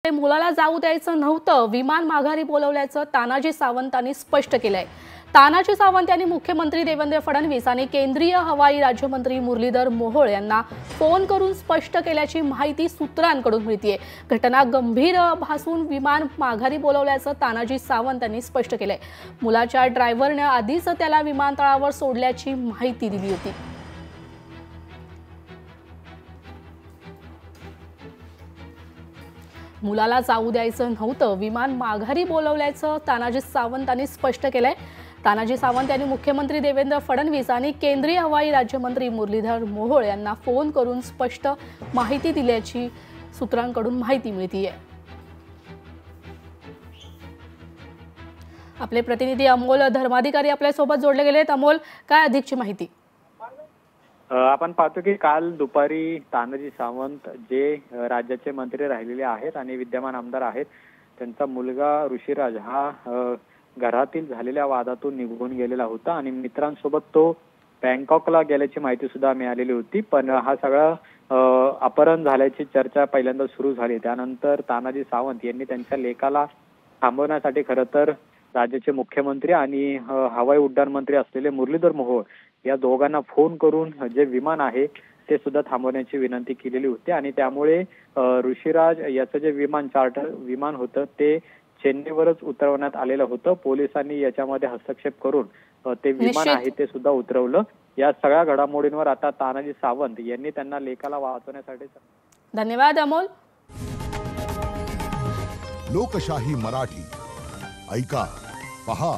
मुलाला जाऊ द्यायचं नव्हतं, विमान माघारी बोलवल्याचं तानाजी सावंतांनी स्पष्ट केलंय। तानाजी सावंत यांनी मुख्यमंत्री देवेंद्र फडणवीस आणि केंद्रीय हवाई राज्यमंत्री मुरलीधर मोहोळ यांना फोन करून स्पष्ट केल्याची माहिती सूत्रांकडून मिळतेय। घटना गंभीर भासून विमान माघारी बोलवल्याचं तानाजी सावंत यांनी स्पष्ट केलंय। मुलाच्या ड्रायव्हरने आधीच त्याला विमानतळावर सोडल्याची माहिती दिली होती। मुलाला जाऊ द्यायचं नव्हतं, विमान माघारी बोलवल्याचं तानाजी सावंतांनी स्पष्ट केलंय। तानाजी सावंत यांनी मुख्यमंत्री देवेंद्र फडणवीस आणि केंद्रीय हवाई राज्यमंत्री मुरलीधर मोहोळ यांना फोन करून स्पष्ट माहिती दिल्याची सूत्रांकडून माहिती मिळतेय। आपले प्रतिनिधी अमोल धर्माधिकारी आपल्या सोबत जोडले गेलेत। अमोल, काय अधिकची माहिती? आपण पाहतो की काल दुपारी तानाजी सावंत जे राज्याचे मंत्री राहिलेले आहेत आणि विद्यमान आमदार आहेत, त्यांचा मुलगा ऋषिराज हा घरातील झालेल्या वादातून निघून गेलेला होता आणि मित्रांसोबत तो बँकॉकला गेल्याची माहिती सुद्धा मिळालेली होती। पण हा सगळा अपहरण झाल्याची चर्चा पहिल्यांदा सुरू झाली। त्यानंतर तानाजी सावंत यांनी त्यांच्या लेकाला थांबवण्यासाठी खरं तर राज्याचे मुख्यमंत्री आणि हवाई उड्डाण मंत्री असलेले मुरलीधर मोहोळ या दोघांना फोन करून जे विमान आहे ते सुद्धा थांबवण्याची विनंती केलेली होती आणि त्यामुळे ऋषिराज याचं जे विमान चार्टर विमान होतं ते चेन्नईवरच उतरवण्यात आलेलं होतं। पोलिसांनी याच्यामध्ये हस्तक्षेप करून ते विमान आहे ते सुद्धा उतरवलं। या सगळ्या घडामोडींवर आता तानाजी सावंत यांनी त्यांना लेकाला वाचवण्यासाठी धन्यवाद अमोल। लोकशाही मराठी ऐका, पहा,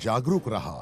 जागरूक रहा।